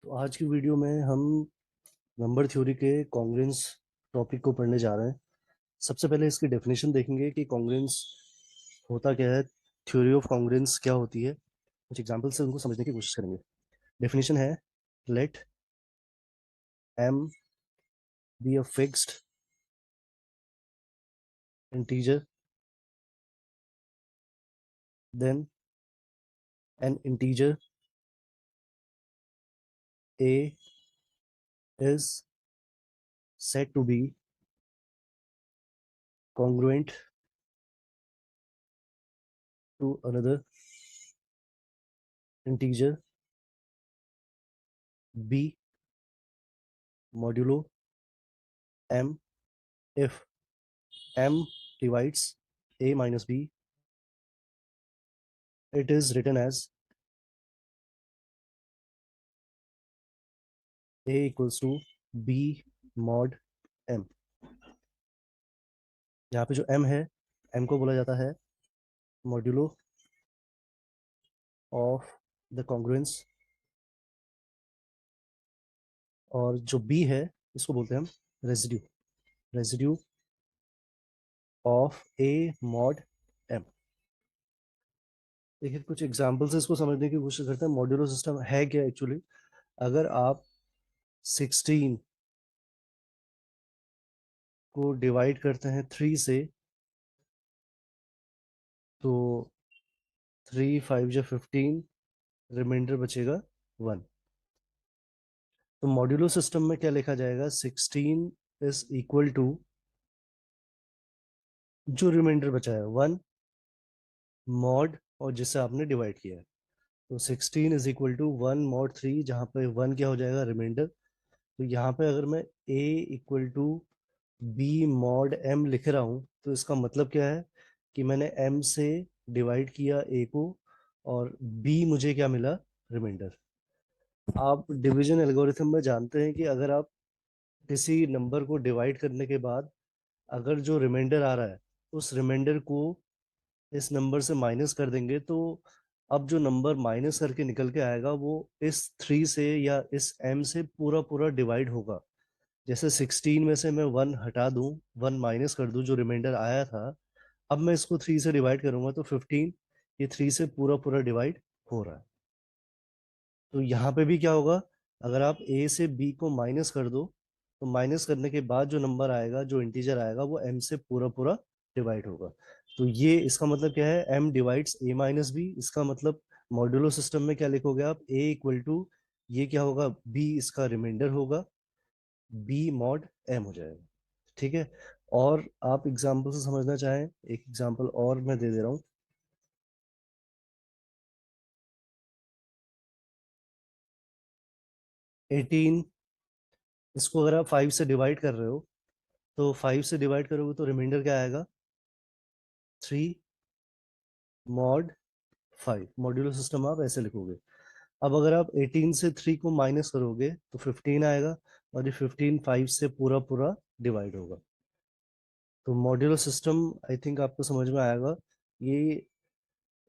तो आज की वीडियो में हम नंबर थ्योरी के कॉन्ग्रुएंस टॉपिक को पढ़ने जा रहे हैं। सबसे पहले इसकी डेफिनेशन देखेंगे कि कॉन्ग्रुएंस होता क्या है, थ्योरी ऑफ कॉन्ग्रुएंस क्या होती है। कुछ एग्जांपल से उनको समझने की कोशिश करेंगे। डेफिनेशन है, let m be a fixed integer, then an integer a is said to be congruent to another integer b modulo m if m divides a minus b. It is written as a equals to b mod m। यहाँ पे जो m है, m को बोला जाता है modulo of the congruence, और जो b है इसको बोलते हैं हम residue, residue of a mod m। देखिए कुछ एग्जांपल से इसको समझने की कोशिश करते हैं। मॉड्यूलो सिस्टम है क्या एक्चुअली। अगर आप 16 को डिवाइड करते हैं 3 से, तो 3 5 या 15, रिमाइंडर बचेगा 1। तो मॉड्यूलो सिस्टम में क्या लिखा जाएगा, 16 इज इक्वल टू जो रिमाइंडर बचा है 1 मॉड और जिससे आपने डिवाइड किया है। तो 16 इज इक्वल टू 1 मॉड 3, जहाँ पे 1 क्या हो जाएगा, रिमाइंडर। तो यहाँ पे अगर मैं a equal to B mod m लिख रहा हूँ, तो इसका मतलब क्या है कि मैंने m से डिवाइड किया a को, और b मुझे क्या मिला, रिमाइंडर। आप डिवीजन एल्गोरिथम में जानते हैं कि अगर आप किसी नंबर को डिवाइड करने के बाद अगर जो रिमाइंडर आ रहा है उस रिमाइंडर को इस नंबर से माइनस कर देंगे, तो अब जो नंबर माइनस करके निकल के आएगा वो इस 3 से या इस m से पूरा पूरा डिवाइड होगा। जैसे 16 में से मैं 1 हटा दूं, 1 माइनस कर दूं, जो रिमाइंडर आया था, अब मैं इसको 3 से डिवाइड करूंगा तो 15, ये 3 से पूरा पूरा डिवाइड हो रहा है। तो यहाँ पे भी क्या होगा, अगर आप a से b को माइनस कर दो, तो माइनस करने के बाद जो नंबर आएगा, जो इंटीजर आएगा, वो m से पूरा पूरा डिवाइड होगा। तो ये इसका मतलब क्या है, m divides a minus b. इसका मतलब मॉड्यूलो सिस्टम में क्या लिखोगे आप, a इक्वल टू, ये क्या होगा, b इसका रिमाइंडर होगा, b मॉड m हो जाएगा। ठीक है। और आप एग्जाम्पल से समझना चाहें, एक एग्जाम्पल और मैं दे दे रहा हूँ। 18, इसको अगर आप 5 से डिवाइड कर रहे हो, तो 5 से डिवाइड करोगे तो रिमाइंडर क्या आएगा, 3 मॉड 5। मॉड्यूलर सिस्टम आप ऐसे लिखोगे। अब अगर आप 18 से 3 को माइनस करोगे तो 15 आएगा, और ये 15 5 से पूरा पूरा डिवाइड होगा। तो मॉड्यूलर सिस्टम आई थिंक आपको समझ में आएगा। ये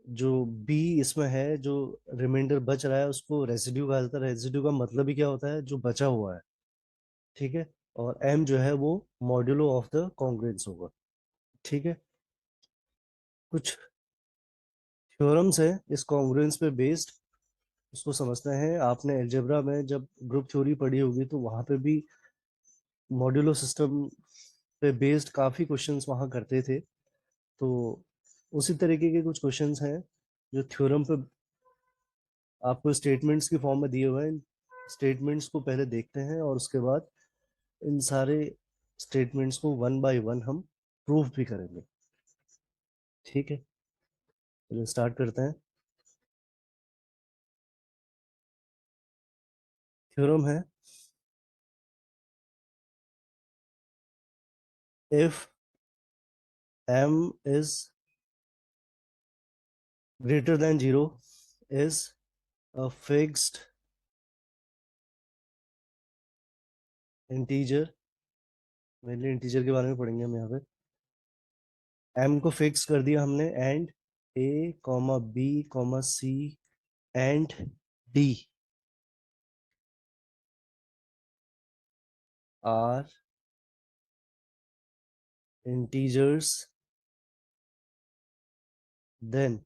जो बी इसमें है, जो रिमाइंडर बच रहा है, उसको रेसिड्यू कहा जाता है। रेसिड्यू का मतलब ही क्या होता है, जो बचा हुआ है। ठीक है। और एम जो है वो मॉड्यूलो ऑफ द कॉन्ग्रुएंस होगा। ठीक है। कुछ थ्योरम्स है इस कॉन्ग्रुएंस पे बेस्ड, उसको समझते हैं। आपने अलजेब्रा में जब ग्रुप थ्योरी पढ़ी होगी तो वहां पे भी मॉड्यूलो सिस्टम पे बेस्ड काफी क्वेश्चंस वहां करते थे। तो उसी तरीके के कुछ क्वेश्चंस हैं जो थ्योरम पे आपको स्टेटमेंट्स की फॉर्म में दिए हुए हैं। स्टेटमेंट्स को पहले देखते हैं और उसके बाद इन सारे स्टेटमेंट्स को वन बाय वन हम प्रूव भी करेंगे। ठीक है, चलिए स्टार्ट करते हैं। थ्योरम है, if m is greater than 0 is a fixed integer. Mainly integer के बारे में पढ़ेंगे हम यहाँ पे। m को फिक्स कर दिया हमने, and a comma b comma c and d are integers then,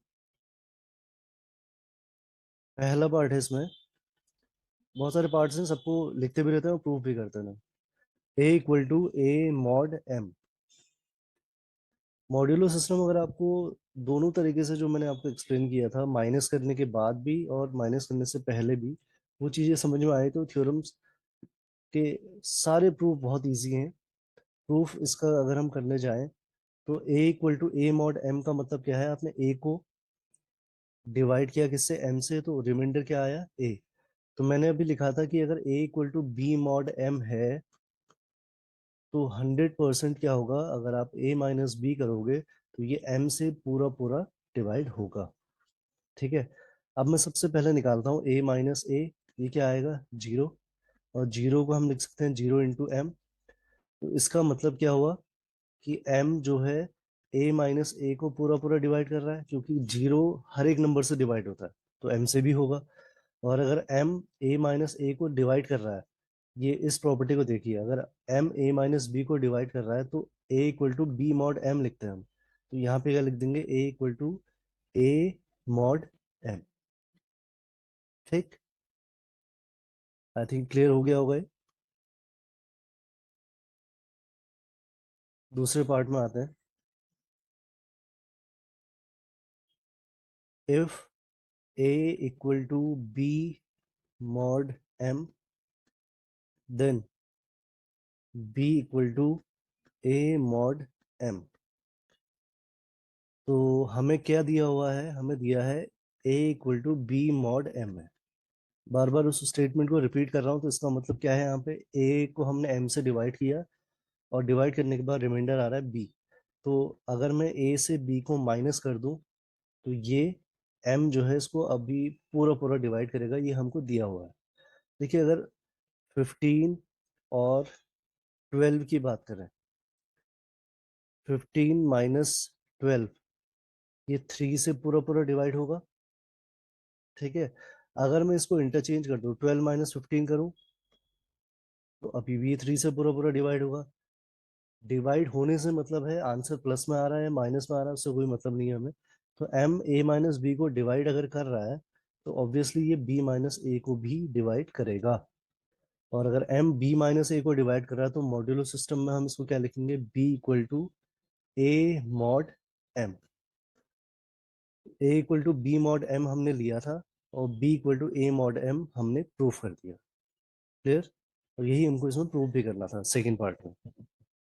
पहला पार्ट है इसमें, बहुत सारे पार्ट्स हैं, सबको लिखते भी रहते हैं और प्रूफ भी करते हैं। A equal to A mod M. Modulo system अगर आपको दोनों तरीके से, जो मैंने आपको एक्सप्लेन किया था, माइनस करने के बाद भी और माइनस करने से पहले भी, वो चीज़ें समझ में आए तो थ्योरम्स के सारे प्रूफ बहुत इजी हैं। प्रूफ इसका अगर हम करने जाएं तो A equal to A mod M का मतलब क्या है, आपने ए को डिवाइड किया किससे, एम से, तो रिमाइंडर क्या आया, ए। तो मैंने अभी लिखा था कि अगर A equal to B mod M है तो 100% क्या होगा, अगर आप a माइनस बी करोगे तो ये m से पूरा पूरा डिवाइड होगा। ठीक है। अब मैं सबसे पहले निकालता हूँ a माइनस ए, ये क्या आएगा, जीरो। और जीरो को हम लिख सकते हैं जीरो इंटू एम। तो इसका मतलब क्या हुआ कि m जो है a माइनस ए को पूरा पूरा डिवाइड कर रहा है, क्योंकि जीरो हर एक नंबर से डिवाइड होता है तो m से भी होगा। और अगर m a माइनस ए को डिवाइड कर रहा है, ये इस प्रॉपर्टी को देखिए, अगर m a माइनस बी को डिवाइड कर रहा है तो a equal to B mod m लिखते हैं हम। तो यहाँ पे क्या लिख देंगे, a equal to a mod m। ठीक, आई थिंक क्लियर हो गया होगा ये। दूसरे पार्ट में आते हैं। If a equal to b mod m, then b equal to a mod m। तो हमें क्या दिया हुआ है, हमें दिया है a equal to B mod m है। बार बार उस स्टेटमेंट को रिपीट कर रहा हूँ, तो इसका मतलब क्या है, यहाँ पे a को हमने m से डिवाइड किया और डिवाइड करने के बाद रिमाइंडर आ रहा है b। तो अगर मैं a से b को माइनस कर दूं तो ये m जो है इसको अभी पूरा पूरा डिवाइड करेगा, ये हमको दिया हुआ है। देखिए, अगर 15 और 12 की बात करें, 15 माइनस 12, ये 3 से पूरा पूरा डिवाइड होगा। ठीक है। अगर मैं इसको इंटरचेंज कर दूं, 12 माइनस 15 करूं, तो अभी भी 3 से पूरा पूरा डिवाइड होगा। डिवाइड होने से मतलब है आंसर प्लस में आ रहा है माइनस में आ रहा है, उससे कोई मतलब नहीं है हमें। तो m a माइनस बी को डिवाइड अगर कर रहा है तो ऑब्वियसली ये b माइनस ए को भी डिवाइड करेगा। और अगर m b माइनस ए को डिवाइड कर रहा है तो मॉड्यूलो सिस्टम में हम इसको क्या लिखेंगे, b equal to a mod m। a equal to b mod m हमने लिया था और b equal to a mod m हमने प्रूफ कर दिया। क्लियर। और यही हमको इसमें प्रूफ भी करना था सेकेंड पार्ट में।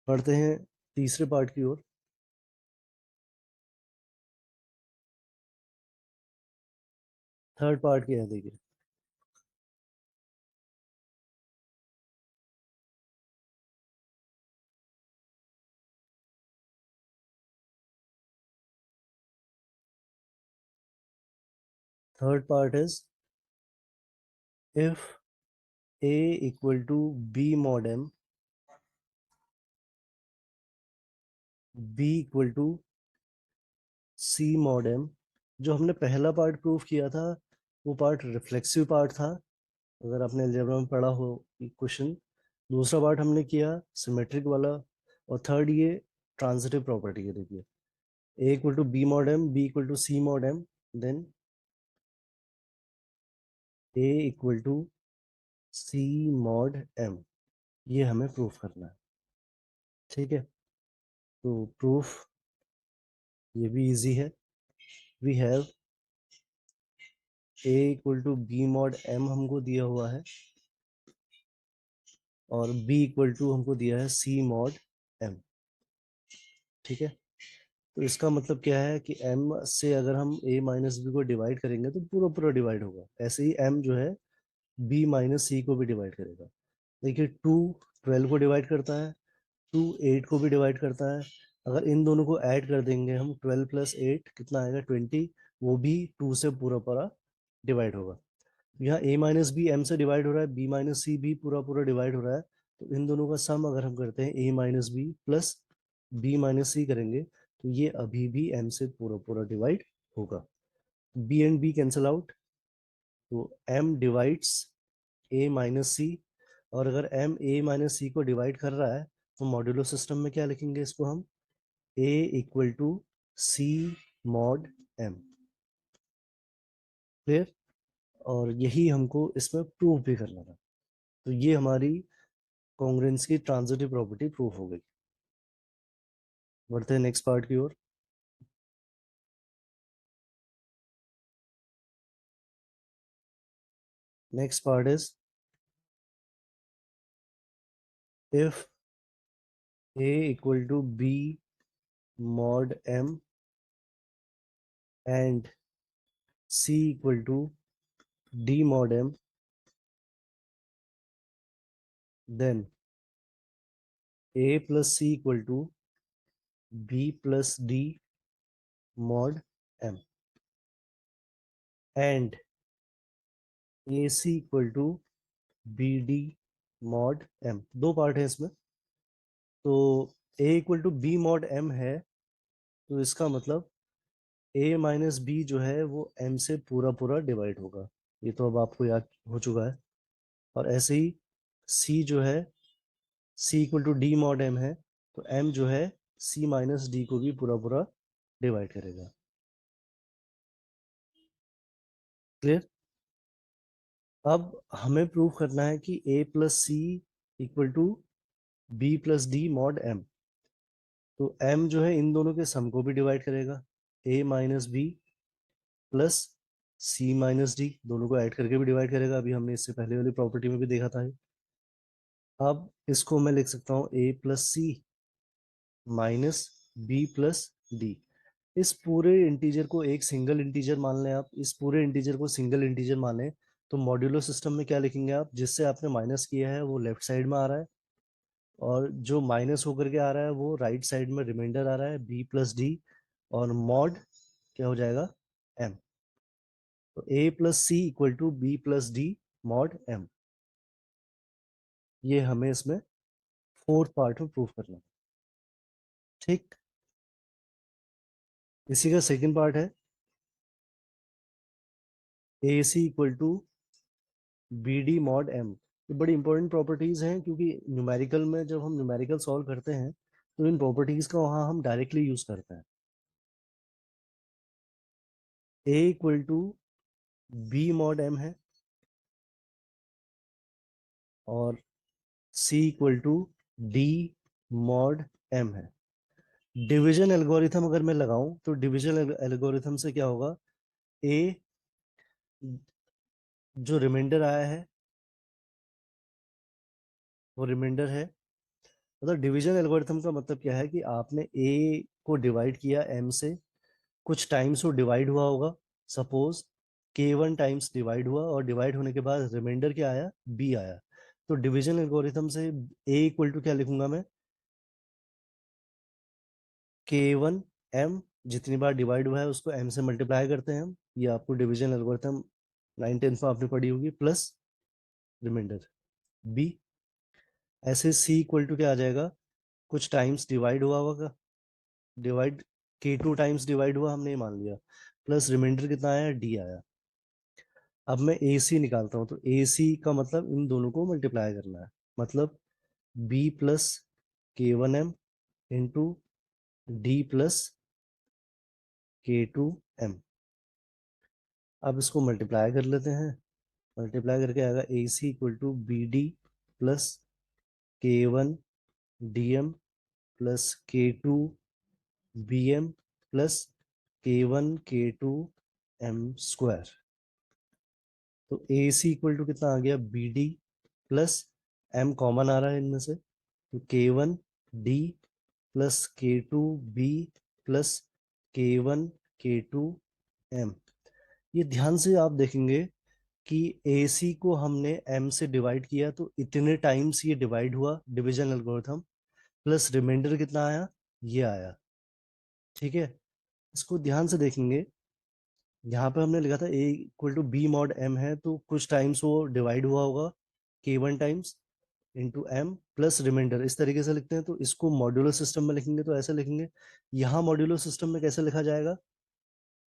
पढ़ते हैं तीसरे पार्ट की ओर। थर्ड पार्ट क्या है, देखिए। Third part is if a equal to b mod m, b equal to c mod m। जो हमने पहला पार्ट प्रूव किया था वो पार्ट रिफ्लेक्सिव पार्ट था, अगर आपने अलजेब्रा में पढ़ा हो क्वेश्चन। दूसरा पार्ट हमने किया सिमेट्रिक वाला। और थर्ड ये ट्रांजिटिव प्रॉपर्टी है, देखिए। a equal to b mod m, b equal to c mod m, then a equal to c mod m। ये हमें प्रूफ करना है। ठीक है। तो प्रूफ ये भी इजी है। We have a equal to B mod m हमको दिया हुआ है और b इक्वल टू हमको दिया है c मॉड m। ठीक है। तो इसका मतलब क्या है कि m से अगर हम a माइनस बी को डिवाइड करेंगे तो पूरा पूरा डिवाइड होगा, ऐसे ही m जो है b माइनस सी को भी डिवाइड करेगा। देखिए, 2 12 को डिवाइड करता है, 2 8 को भी डिवाइड करता है। अगर इन दोनों को ऐड कर देंगे हम, 12 प्लस 8 कितना आएगा, 20। वो भी 2 से पूरा पूरा डिवाइड होगा। यहाँ a माइनस बी एम से डिवाइड हो रहा है, b माइनस सी भी पूरा पूरा डिवाइड हो रहा है। तो इन दोनों का सम अगर हम करते हैं a minus B plus b minus C करेंगे तो ये अभी भी m से पूरा पूरा डिवाइड होगा। b and b cancel out, तो m डिवाइड्स a माइनस सी। और अगर m a माइनस सी को डिवाइड कर रहा है तो मॉड्यूलो सिस्टम में क्या लिखेंगे इसको हम, a equal to c mod m। Clear? और यही हमको इसमें प्रूव भी करना था। तो ये हमारी कॉन्ग्रुएंस की ट्रांजिटिव प्रॉपर्टी प्रूफ हो गई। बढ़ते हैं नेक्स्ट पार्ट की ओर। Next part is if a equal to b mod m and c equal to d mod m, then a plus c equal to b plus d mod m and ac equal to bd mod m। दो part है इसमें। तो a equal to b mod m है, तो इसका मतलब a minus B जो है वो m से पूरा पूरा डिवाइड होगा। ये तो अब आपको याद हो चुका है। और ऐसे ही c जो है, c equal to D mod m है, तो m जो है c माइनस डी को भी पूरा पूरा डिवाइड करेगा। क्लियर? अब हमें प्रूव करना है कि a plus C equal to B plus D mod m। तो m जो है इन दोनों के सम को भी डिवाइड करेगा, a minus B plus c minus d, दोनों को ऐड करके भी डिवाइड करेगा। अभी हमने इससे पहले वाली प्रॉपर्टी में भी देखा था। अब इसको मैं लिख सकता हूँ a plus c minus B plus d. इस पूरे इंटीजर को एक सिंगल इंटीजर मान लें आप, इस पूरे इंटीजर को सिंगल इंटीजर माने, तो मॉड्यूलो सिस्टम में क्या लिखेंगे आप, जिससे आपने माइनस किया है वो लेफ्ट साइड में आ रहा है, और जो माइनस होकर के आ रहा है वो राइट साइड में रिमाइंडर आ रहा है बी प्लस डी, और मॉड क्या हो जाएगा, एम। तो A plus C equal to B plus D mod M. ये हमें इसमें फोर्थ पार्ट में प्रूव करना है। ठीक। इसी का सेकंड पार्ट है A C equal to B D mod M. ये बड़ी इंपॉर्टेंट प्रॉपर्टीज हैं, क्योंकि न्यूमेरिकल में जब हम न्यूमेरिकल सॉल्व करते हैं तो इन प्रॉपर्टीज का वहां हम डायरेक्टली यूज करते हैं। A equal to B mod M है, और C equal to D mod M है। डिवीजन एल्गोरिथम अगर मैं लगाऊं तो डिवीजन एल्गोरिथम से क्या होगा, ए जो रिमाइंडर आया है वो रिमाइंडर है। मतलब डिवीजन एल्गोरिथम का मतलब क्या है कि आपने ए को डिवाइड किया एम से, कुछ टाइम्स वो डिवाइड हुआ होगा, सपोज k1 टाइम्स डिवाइड हुआ, और डिवाइड होने के बाद रिमाइंडर क्या आया, b आया। तो डिवीजन एल्गोरिथम से a इक्वल टू क्या लिखूंगा मैं, k1 m, जितनी बार डिवाइड हुआ है उसको m से मल्टीप्लाई करते हैं हम। ये आपको डिवीजन एल्गोरिथम 9th 10th में आपने पढ़ी होगी, प्लस रिमाइंडर b। ऐसे c इक्वल टू क्या आ जाएगा, कुछ टाइम्स डिवाइड हुआ होगा, डिवाइड k2 टाइम्स डिवाइड हुआ हमने ये मान लिया, प्लस रिमाइंडर कितना आया, d आया। अब मैं ए सी निकालता हूँ, तो ए सी का मतलब इन दोनों को मल्टीप्लाई करना है, मतलब B plus K one M into D plus K two M. अब इसको मल्टीप्लाई कर लेते हैं। मल्टीप्लाई करके आएगा A C equal to B D plus K one D M plus K two B M plus K one K two M square. तो A C equal to कितना आ गया, B D plus M common आ रहा है इनमें से, तो K one D plus K two B plus K one K two M. ये ध्यान से आप देखेंगे कि ए सी को हमने एम से डिवाइड किया, तो इतने टाइम्स ये डिवाइड हुआ डिवीजन एल्गोरिथम, प्लस रिमाइंडर कितना आया, ये आया। ठीक है, इसको ध्यान से देखेंगे। यहाँ पे हमने लिखा था A equal to B mod M है, तो कुछ टाइम्स वो डिवाइड हुआ होगा K one times into M plus remainder, इस तरीके से लिखते हैं। तो इसको मॉड्यूलर सिस्टम में लिखेंगे तो ऐसे लिखेंगे। यहाँ मॉड्यूलर सिस्टम में कैसे लिखा जाएगा,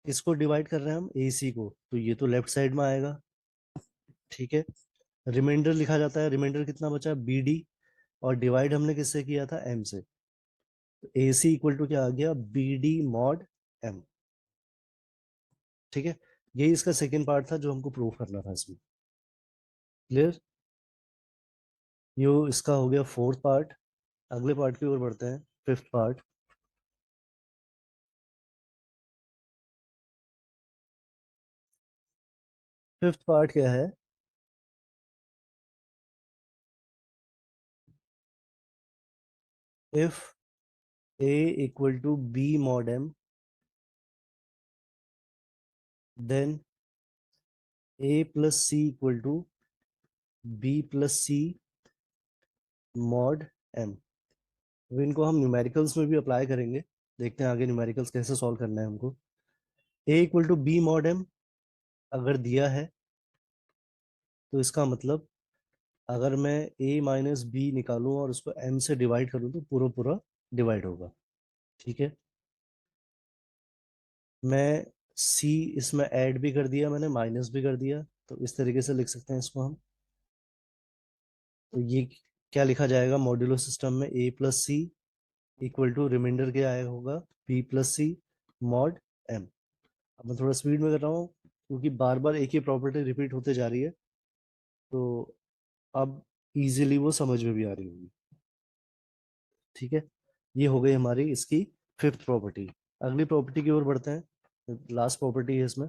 इसको डिवाइड कर रहे हैं हम ए सी को, तो ये तो लेफ्ट साइड में आएगा। ठीक है, रिमाइंडर लिखा जाता है, रिमाइंडर कितना बचा, बी डी, और डिवाइड हमने किससे किया था, एम से। तो ए सी इक्वल टू क्या आ गया, बी डी मॉड एम। ठीक है, यही इसका सेकेंड पार्ट था जो हमको प्रूव करना था इसमें। क्लियर? यो इसका हो गया फोर्थ पार्ट। अगले पार्ट की ओर बढ़ते हैं, फिफ्थ पार्ट। फिफ्थ पार्ट क्या है, if A equal to B mod M, then a plus C equal to B plus C mod M. अब इनको हम न्यूमेरिकल्स में भी अप्लाई करेंगे, देखते हैं आगे न्यूमेरिकल्स कैसे सॉल्व करना है हमको। A equal to B mod M अगर दिया है, तो इसका मतलब अगर मैं ए माइनस बी निकालूं और उसको एम से डिवाइड करूं तो पूरा पूरा डिवाइड होगा। ठीक है, मैं सी इसमें ऐड भी कर दिया मैंने, माइनस भी कर दिया, तो इस तरीके से लिख सकते हैं इसको हम। तो ये क्या लिखा जाएगा, मॉड्यूलो सिस्टम में A plus C equal to remainder क्या आएगा, होगा बी प्लस सी मॉड एम। अब मैं थोड़ा स्पीड में कर रहा हूँ क्योंकि बार बार एक ही प्रॉपर्टी रिपीट होते जा रही है, तो अब इजीली वो समझ में भी आ रही होगी। ठीक है, ये हो गई हमारी इसकी फिफ्थ प्रॉपर्टी। अगली प्रॉपर्टी की ओर बढ़ते हैं, लास्ट प्रॉपर्टी है इसमें।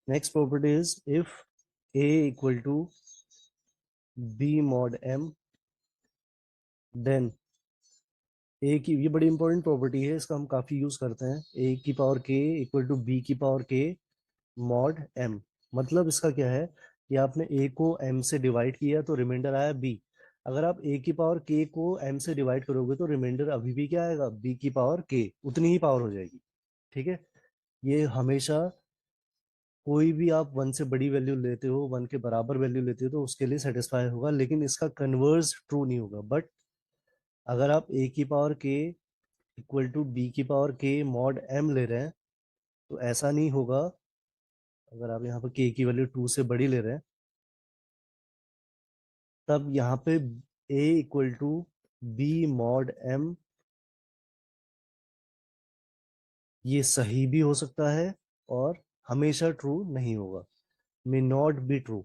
Next property is if A equal to B mod M, then A की, ये बड़ी इंपॉर्टेंट प्रॉपर्टी है, इसका हम काफी यूज करते हैं, ए की पावर के इक्वल टू बी की पावर के मॉड एम। मतलब इसका क्या है कि आपने ए को एम से डिवाइड किया तो रिमाइंडर आया बी। अगर आप ए की पावर के को एम से डिवाइड करोगे तो रिमाइंडर अभी भी क्या आएगा, बी की पावर के, उतनी ही पावर हो जाएगी। ठीक है, ये हमेशा, कोई भी आप वन से बड़ी वैल्यू लेते हो, वन के बराबर वैल्यू लेते हो तो उसके लिए सेटिस्फाई होगा, लेकिन इसका कन्वर्स ट्रू नहीं होगा। बट अगर आप ए की पावर के इक्वल टू बी की पावर के मॉड एम ले रहे हैं तो ऐसा नहीं होगा। अगर आप यहाँ पर के की वैल्यू टू से बड़ी ले रहे हैं, तब यहाँ पे A equal to B mod M, ये सही भी हो सकता है और हमेशा ट्रू नहीं होगा, मे नॉट बी ट्रू।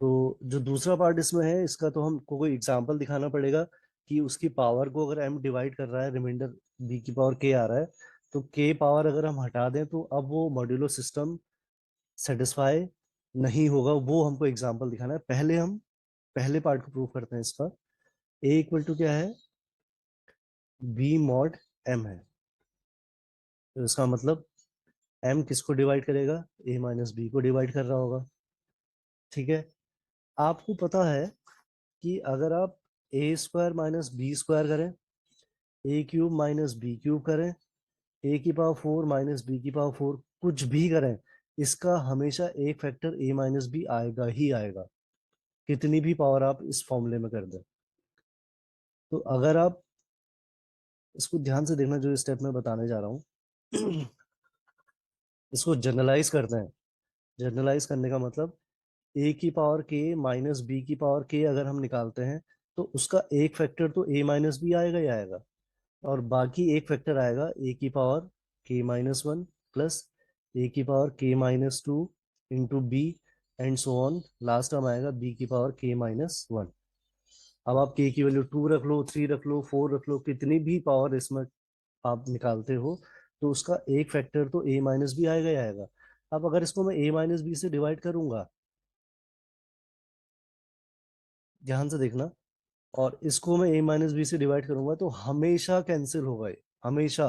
तो जो दूसरा पार्ट इसमें है, इसका तो हमको कोई एग्जांपल दिखाना पड़ेगा कि उसकी पावर को अगर एम डिवाइड कर रहा है, रिमाइंडर बी की पावर के आ रहा है, तो के पावर अगर हम हटा दें तो अब वो मॉड्यूलो सिस्टम सेटिस्फाई नहीं होगा। वो हमको एग्जांपल दिखाना है। पहले हम पहले पार्ट को प्रूव करते हैं इसका। ए इक्वल टू क्या है, बी मॉड एम है, तो इसका मतलब एम किसको डिवाइड करेगा, ए माइनस बी को डिवाइड कर रहा होगा। ठीक है, आपको पता है कि अगर आप ए स्क्वायर माइनस बी स्क्वायर करें, ए क्यूब माइनस बी क्यूब करें, ए की पावर फोर माइनस बी की पावर फोर, कुछ भी करें, इसका हमेशा एक फैक्टर ए माइनस बी आएगा ही आएगा, कितनी भी पावर आप इस फॉर्मूले में कर दें। तो अगर आप इसको ध्यान से देखना, जो स्टेप मैं बताने जा रहा हूँ इसको जनरलाइज करते हैं। जनरलाइज करने का मतलब, ए की पावर के माइनस बी की पावर के अगर हम निकालते हैं तो उसका एक फैक्टर तो ए माइनस बी आएगा ही आएगा, और बाकी एक फैक्टर आएगा ए की पावर के माइनस वन प्लस ए की पावर के minus two into b, and so on, last term आएगा बी की पावर के माइनस वन। अब आप के की वैल्यू टू रख लो, थ्री रख लो, फोर रख लो, कितनी भी पावर इसमें आप निकालते हो, तो उसका एक फैक्टर तो ए माइनस बी आएगा ही आएगा। अब अगर इसको मैं ए माइनस बी से डिवाइड करूंगा, ध्यान से देखना, और इसको मैं ए माइनस बी से डिवाइड करूंगा तो हमेशा कैंसिल होगा ये, हमेशा।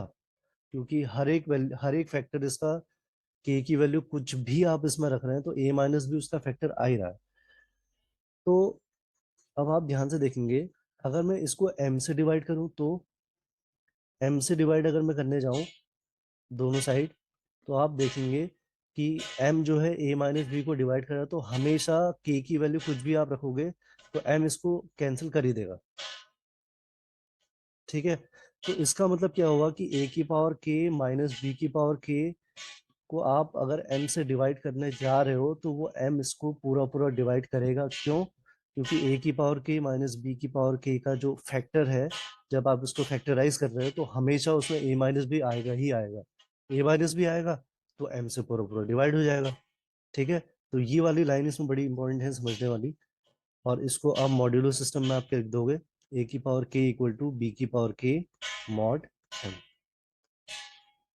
क्योंकि हर एक फैक्टर इसका, के की वैल्यू कुछ भी आप इसमें रख रहे हैं तो ए माइनस भी उसका फैक्टर आ ही रहा है। तो अब आप ध्यान से देखेंगे, अगर मैं इसको एम से डिवाइड करूं तो, एम से डिवाइड अगर मैं करने जाऊं दोनों साइड, तो आप देखेंगे कि m जो है a माइनस बी को डिवाइड कर रहा है, तो हमेशा k की वैल्यू कुछ भी आप रखोगे तो m इसको कैंसिल कर ही देगा। ठीक है, तो इसका मतलब क्या हुआ कि a की पावर k माइनस बी की पावर k को आप अगर m से डिवाइड करने जा रहे हो तो वो m इसको पूरा पूरा डिवाइड करेगा। क्यों? क्योंकि a की पावर k माइनस बी की पावर k का जो फैक्टर है, जब आप इसको फैक्टराइज कर रहे हो तो हमेशा उसमें a माइनस भी आएगा ही आएगा। a माइनस भी आएगा तो m से पूरा पूरा डिवाइड हो जाएगा। ठीक है, तो ये वाली लाइन इसमें बड़ी इंपॉर्टेंट है समझने वाली। और इसको आप मॉड्यूलर सिस्टम में आप लिख दोगे, a की power k equal to b की पावर k मॉड m।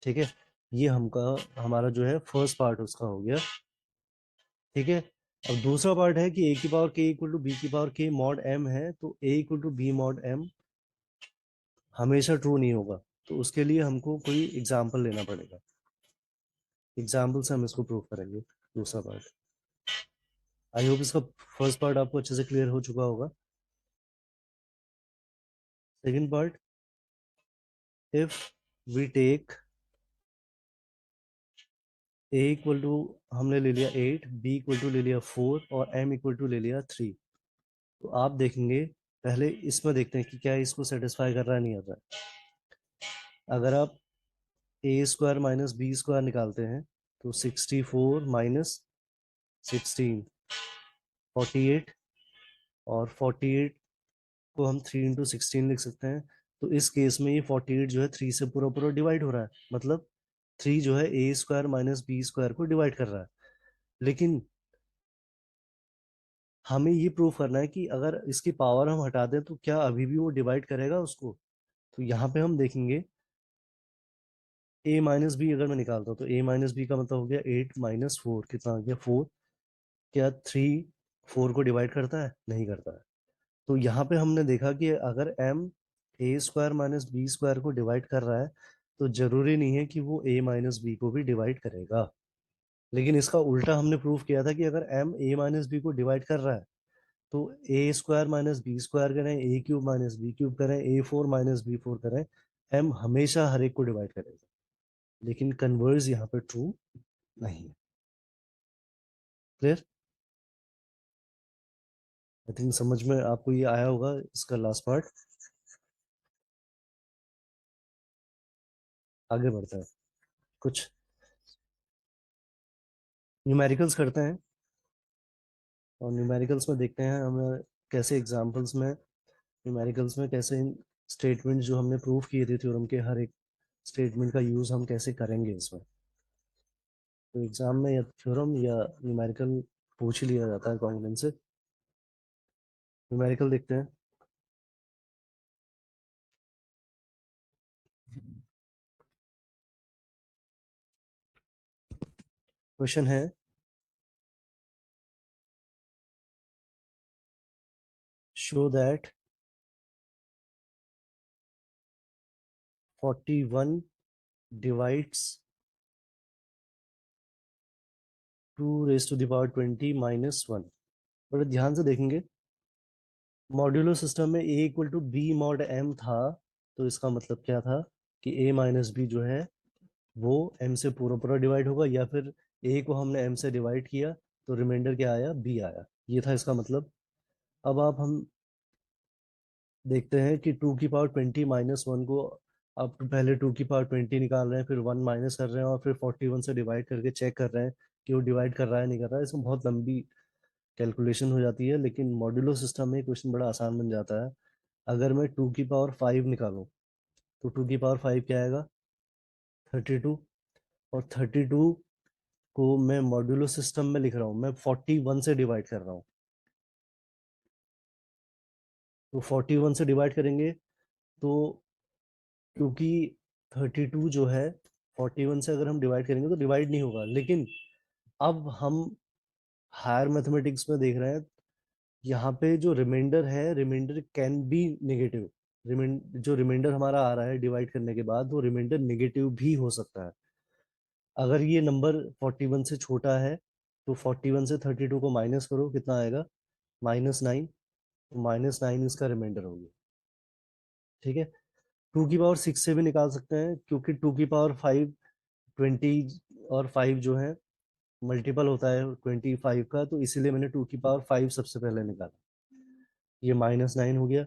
ठीक है, ये हमारा जो है फर्स्ट पार्ट उसका हो गया। ठीक है, अब दूसरा पार्ट है कि a की power k equal to b की पावर k मॉड m है, तो a equal to B mod m हमेशा ट्रू नहीं होगा। तो उसके लिए हमको कोई एग्जाम्पल लेना पड़ेगा, एग्जाम्पल से हम इसको प्रूव करेंगे दूसरा पार्ट। आई होप इसका फर्स्ट पार्ट आपको अच्छे से क्लियर हो चुका होगा। Second part, if we take a equal to, हमने ले लिया 8, b इक्वल टू ले लिया 4 और m इक्वल टू ले लिया 3। तो आप देखेंगे, पहले इसमें देखते हैं कि क्या इसको सेटिस्फाई कर रहा है नहीं कर रहा है। अगर आप ए स्क्वायर माइनस बी स्क्वायर निकालते हैं तो 64 माइनस 16 48, और 48 को हम 3 इंटू 16 लिख सकते हैं। तो इस केस में ये 48 जो है 3 से पूरा पूरा डिवाइड हो रहा है, मतलब 3 जो है ए स्क्वायर माइनस बी स्क्वायर को डिवाइड कर रहा है। लेकिन हमें ये प्रूव करना है कि अगर इसकी पावर हम हटा दें तो क्या अभी भी वो डिवाइड करेगा उसको। तो यहाँ पे हम देखेंगे a माइनस बी अगर मैं निकालता हूँ तो a माइनस बी का मतलब हो गया 8 - 4, कितना आ गया 4। क्या 3 4 को डिवाइड करता है? नहीं करता है। तो यहाँ पे हमने देखा कि अगर m a square minus b square को डिवाइड कर रहा है तो जरूरी नहीं है कि वो a माइनस बी को भी डिवाइड करेगा। लेकिन इसका उल्टा हमने प्रूव किया था कि अगर m a माइनस बी को डिवाइड कर रहा है तो ए स्क्वायर माइनस बी स्क्वायर करें, ए क्यूब माइनस बी क्यूब करें, A4 माइनस B4 करें, m हमेशा हर एक को डिवाइड करेगा। लेकिन कन्वर्स यहाँ पे ट्रू नहीं है। क्लियर? आई थिंक समझ में आपको ये आया होगा इसका लास्ट पार्ट। आगे बढ़ता है, कुछ न्यूमेरिकल्स करते हैं। और न्यूमेरिकल्स में देखते हैं हमें कैसे एग्जांपल्स में, न्यूमेरिकल्स में कैसे स्टेटमेंट जो हमने प्रूव किए थे थ्योरम के, हर एक स्टेटमेंट का यूज हम कैसे करेंगे इसमें। तो एग्जाम में या थ्योरम या न्यूमेरिकल पूछ ही लिया जाता है कॉन्फिडेंस से। न्यूमेरिकल देखते हैं। क्वेश्चन है, show that 41 divides 2 raised to the power 20 - 1। बड़े ध्यान से देखेंगे, मॉड्यूलर सिस्टम में a equal to B mod m था, तो इसका मतलब क्या था कि a माइनस बी जो है वो m से पूरा पूरा डिवाइड होगा, या फिर a को हमने m से डिवाइड किया तो रिमाइंडर क्या आया? b आया। ये था इसका मतलब। अब आप हम देखते हैं कि 2 की पावर 20 - 1 को आप पहले 2 की पावर 20 निकाल रहे हैं, फिर 1 माइनस कर रहे हैं और फिर 41 से डिवाइड करके चेक कर रहे हैं कि वो डिवाइड कर रहा है नहीं कर रहा है। इसमें बहुत लंबी कैलकुलेशन हो जाती है, लेकिन मॉड्यूलर सिस्टम में क्वेश्चन बड़ा आसान बन जाता है। अगर मैं 2 की पावर 5 निकालूं तो 2 की पावर 5 क्या आएगा? 32। और 32 को मैं मॉड्यूलर सिस्टम में लिख रहा हूँ, मैं 41 से डिवाइड कर रहा हूँ। तो 41 से डिवाइड करेंगे तो, क्योंकि 32 जो है 41 से अगर हम डिवाइड करेंगे तो डिवाइड नहीं होगा। लेकिन अब हम हायर मैथमेटिक्स में देख रहे हैं, यहाँ पे जो रिमाइंडर है, रिमाइंडर कैन बी नेगेटिव। जो रिमाइंडर हमारा आ रहा है डिवाइड करने के बाद, वो रिमाइंडर नेगेटिव भी हो सकता है। अगर ये नंबर 41 से छोटा है तो 41 से 32 को माइनस करो, कितना आएगा? -9। तो -9 इसका रिमाइंडर होगी। ठीक है, 2 की पावर 6 से भी निकाल सकते हैं, क्योंकि 2 की पावर 5 20 और 5 जो है मल्टीपल होता है 25 का, तो इसीलिए मैंने 2 की पावर 5 सबसे पहले निकाला। ये -9 हो गया।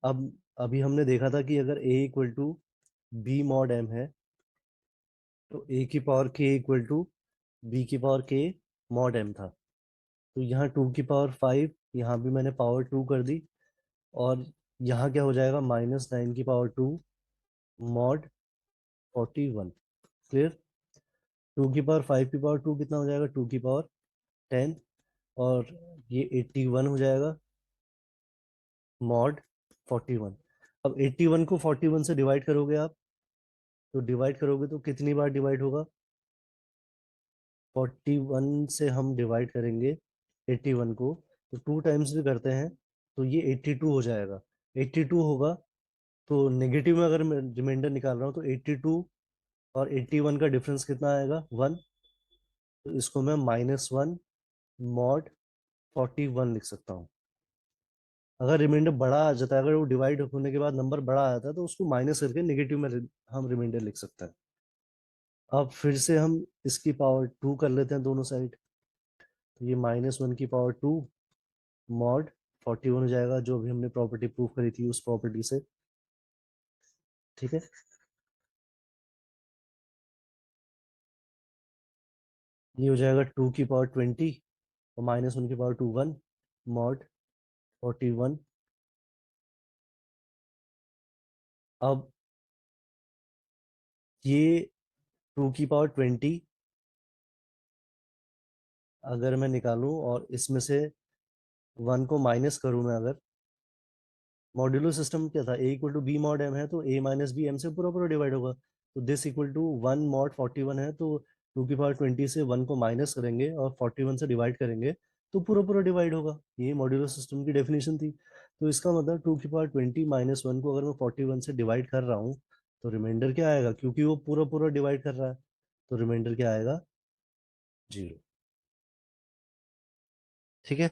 अब अभी हमने देखा था कि अगर a equal to B mod m है, तो a की power k equal to b की पावर k मॉड m था। तो यहाँ 2 की पावर 5, यहाँ भी मैंने पावर 2 कर दी, और यहाँ क्या हो जाएगा, -9 की पावर 2 मॉड 41। क्लियर? 2 की पावर 5 की पावर 2 कितना हो जाएगा, 2 की पावर 10, और ये 81 हो जाएगा मॉड 41। अब 81 को 41 से डिवाइड करोगे आप, तो डिवाइड करोगे तो कितनी बार डिवाइड होगा, 41 से हम डिवाइड करेंगे 81 को, तो 2 टाइम्स भी करते हैं, तो ये 82 हो जाएगा। 82 होगा, तो नेगेटिव में अगर मैं रिमाइंडर निकाल रहा हूँ तो 82 और 81 का डिफरेंस कितना आएगा, 1। तो इसको मैं -1 मॉड 41 लिख सकता हूँ। अगर रिमाइंडर बड़ा आ जाता है, अगर वो डिवाइड होने के बाद नंबर बड़ा आ जाता है, तो उसको माइनस करके नेगेटिव में हम रिमाइंडर लिख सकते हैं। अब फिर से हम इसकी पावर 2 कर लेते हैं दोनों साइड, तो ये -1 की पावर 2 मॉड 41 हो जाएगा, जो भी हमने प्रॉपर्टी प्रूव करी थी उस प्रॉपर्टी से। ठीक है, ये हो जाएगा 2 की पावर 20, और -1 की पावर 2 1 मॉड 41। अब ये 2 की पावर 20 अगर मैं निकालूं और इसमें से 1 को माइनस करूं मैं, अगर मॉड्यूलर सिस्टम क्या था, A equal to B mod M है, तो ए माइनस बी एम से पूरा पूरा डिवाइड होगा। तो दिस इक्वल टू 1 मॉड 41 है, तो 2 की पावर 20 से 1 को माइनस करेंगे और 41 से डिवाइड करेंगे, तो पूरा पूरा डिवाइड होगा। ये मॉड्यूलर सिस्टम की डेफिनेशन थी। तो इसका मतलब 2 की पावर 20 -1 को अगर मैं 41 से डिवाइड कर रहा हूँ, तो रिमाइंडर क्या आएगा, क्योंकि वो पूरा पूरा डिवाइड कर रहा है, तो रिमाइंडर क्या आएगा, 0। ठीक है,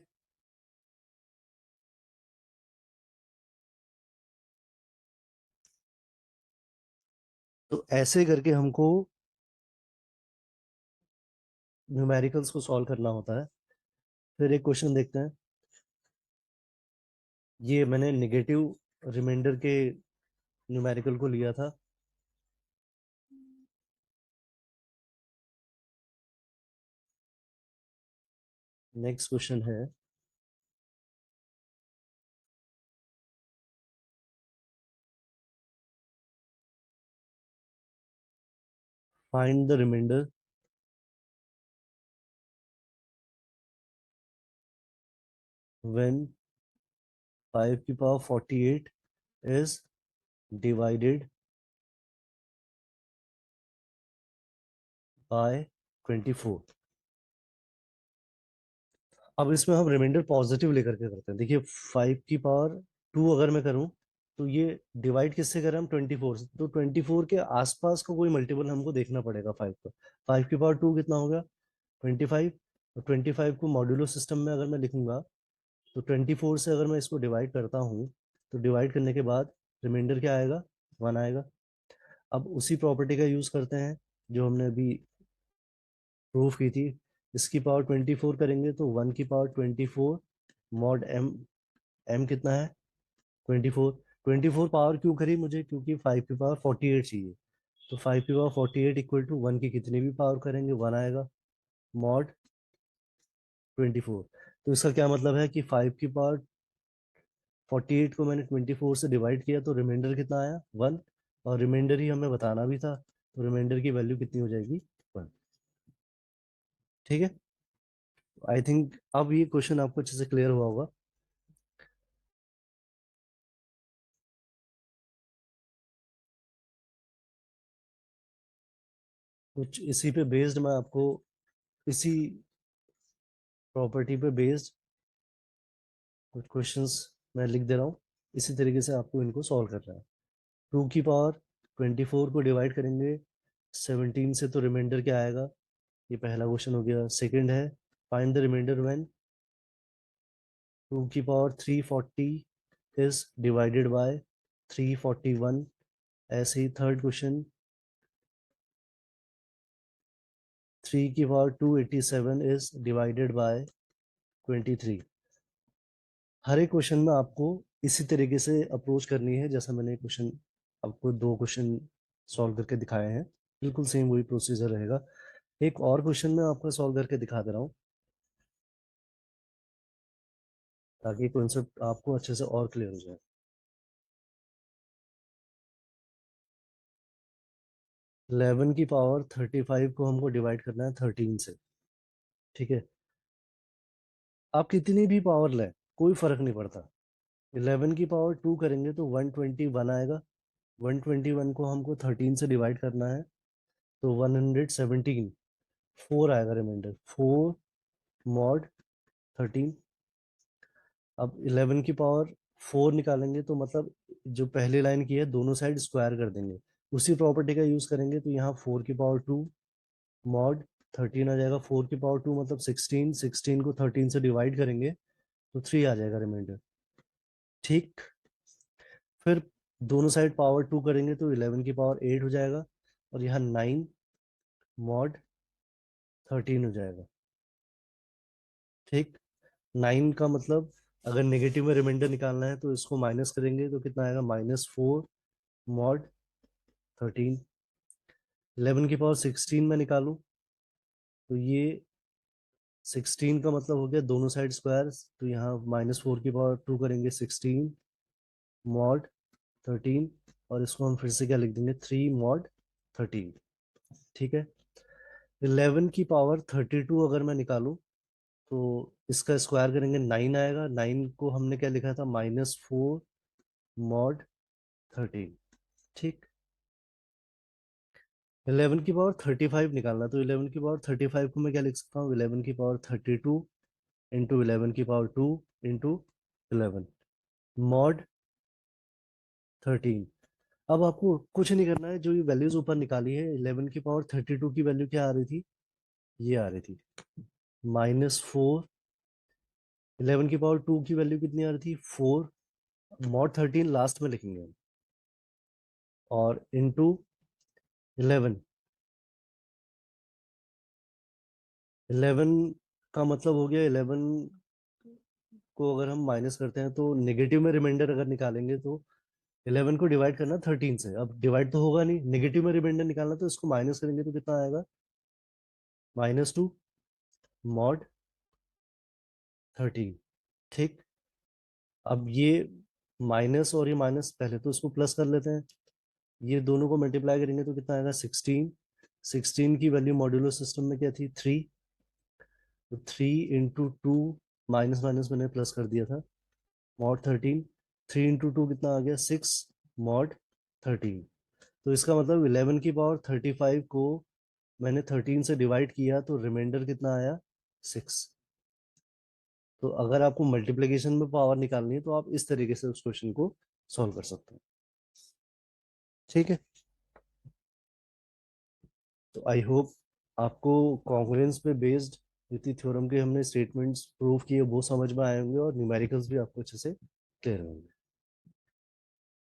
तो ऐसे करके हमको न्यूमेरिकल्स को सॉल्व करना होता है। फिर एक क्वेश्चन देखते हैं। ये मैंने नेगेटिव रिमाइंडर के न्यूमेरिकल को लिया था। नेक्स्ट क्वेश्चन है, फाइंड द रिमाइंडर व्हेन 5 की पावर 48 इज डिवाइडेड बाय 24। अब इसमें हम रिमाइंडर पॉजिटिव लेकर के करते हैं। देखिए, 5 की पावर 2 अगर मैं करूं, तो ये डिवाइड किससे करें हम, 24 से, तो 24 के आसपास का कोई मल्टीपल हमको देखना पड़ेगा 5 का। 5 की पावर 2 कितना हो गया, 25। और 25 को मॉड्यूलो सिस्टम में अगर मैं लिखूंगा, तो 24 से अगर मैं इसको डिवाइड करता हूँ, तो डिवाइड करने के बाद रिमाइंडर क्या आएगा, 1 आएगा। अब उसी प्रॉपर्टी का यूज करते हैं जो हमने अभी प्रूफ की थी। इसकी पावर 24 करेंगे, तो 1 की पावर 24 मॉड एम, एम कितना है, 24। 24 पावर क्यों करी मुझे, क्योंकि 5 की पावर 48 चाहिए। तो 5 की पावर 48 इक्वल टू 1 की कितनी भी पावर करेंगे 1 आएगा, मॉड 24। तो इसका क्या मतलब है कि 5 की पावर 48 को मैंने 24 से डिवाइड किया, तो रिमाइंडर कितना आया, 1। और रिमाइंडर ही हमें बताना भी था, तो रिमाइंडर की वैल्यू कितनी हो जाएगी, 1। ठीक है, आई थिंक अब ये क्वेश्चन आपको अच्छे से क्लियर हुआ होगा। कुछ इसी पे बेस्ड मैं आपको, इसी प्रॉपर्टी पे बेस्ड कुछ क्वेश्चंस मैं लिख दे रहा हूँ। इसी तरीके से आपको इनको सॉल्व करना है। 2 की पावर 24 को डिवाइड करेंगे 17 से, तो रिमाइंडर क्या आएगा, ये पहला क्वेश्चन हो गया। सेकंड है, फाइंड द रिमाइंडर व्हेन 2 की पावर 340 इज डिवाइडेड बाय 341। ऐसे ही थर्ड क्वेश्चन, 3 की पावर 287 इज डिवाइडेड बाय 23। हर एक क्वेश्चन में आपको इसी तरीके से अप्रोच करनी है, जैसा मैंने क्वेश्चन आपको 2 क्वेश्चन सॉल्व करके दिखाए हैं, बिल्कुल सेम वही प्रोसीजर रहेगा। एक और क्वेश्चन मैं आपको सॉल्व करके दिखा दे रहा हूँ, ताकि कॉन्सेप्ट आपको अच्छे से और क्लियर हो जाए। 11 की पावर 35 को हमको डिवाइड करना है 13 से। ठीक है, आप कितनी भी पावर लें कोई फर्क नहीं पड़ता। 11 की पावर 2 करेंगे तो 121 आएगा। 121 को हमको 13 से डिवाइड करना है तो 117, 4 आएगा रिमाइंडर, 4 mod 13। अब 11 की पावर 4 निकालेंगे तो मतलब जो पहली लाइन की है दोनों साइड स्क्वायर कर देंगे, उसी प्रॉपर्टी का यूज करेंगे तो यहाँ 4 की पावर 2 mod 13 आ जाएगा। 4 की पावर 2 मतलब 16, 16 को 13 से डिवाइड करेंगे तो 3 आ जाएगा रिमाइंडर। ठीक, फिर दोनों साइड पावर 2 करेंगे तो 11 की पावर 8 हो जाएगा, और यहाँ 9 mod 13 हो जाएगा। ठीक, 9 का मतलब अगर नेगेटिव में रिमाइंडर निकालना है तो इसको माइनस करेंगे तो कितना आएगा, -4 mod 13। 11 की पावर 16 में निकालूं तो ये 16 का मतलब हो गया दोनों साइड स्क्वायर, तो यहाँ -4 की पावर 2 करेंगे 16 mod 13, और इसको हम फिर से क्या लिख देंगे, 3 mod 13। ठीक है, 11 की पावर 32 अगर मैं निकालूं तो इसका स्क्वायर करेंगे 9 आएगा। 9 को हमने क्या लिखा था, -4 mod 13। ठीक, 11 की पावर 35 निकालना, तो 11 की पावर 35 को मैं क्या लिख सकता हूँ, 11 की पावर 32 इंटू 11 की पावर 2 इंटू 11 mod 13। अब आपको कुछ नहीं करना है, जो ये वैल्यूज ऊपर निकाली है, 11 की पावर 32 की वैल्यू क्या आ रही थी, ये आ रही थी -4। 11 की पावर 2 की वैल्यू कितनी आ रही थी, 4 mod 13 लास्ट में लिखेंगे हम, और इंटू 11। 11 का मतलब हो गया, 11 को अगर हम माइनस करते हैं तो नेगेटिव में रिमाइंडर अगर निकालेंगे तो 11 को डिवाइड करना 13 से, अब डिवाइड तो होगा नहीं, नेगेटिव में रिमाइंडर निकालना तो इसको माइनस करेंगे तो कितना आएगा, -2 mod 13। ठीक, अब ये माइनस और ये माइनस, पहले तो इसको प्लस कर लेते हैं, ये दोनों को मल्टीप्लाई करेंगे तो कितना आएगा, 16। 16 की वैल्यू मॉड्यूलो सिस्टम में क्या थी, 3, तो 3 इंटू 2, माइनस माइनस मैंने प्लस कर दिया था, mod 13। 3 इंटू 2 कितना आ गया, 6 mod 13। तो इसका मतलब 11 की पावर 35 को मैंने 13 से डिवाइड किया तो रिमाइंडर कितना आया, 6। तो अगर आपको मल्टीप्लिकेशन में पावर निकालनी है तो आप इस तरीके से उस क्वेश्चन को सॉल्व कर सकते हैं। ठीक है, तो आई होप आपको कॉन्ग्रुएंस पे बेस्ड जितनी थ्योरम के हमने स्टेटमेंट्स प्रूव किए वो समझ में आए होंगे, और न्यूमेरिकल्स भी आपको अच्छे से क्लियर होंगे।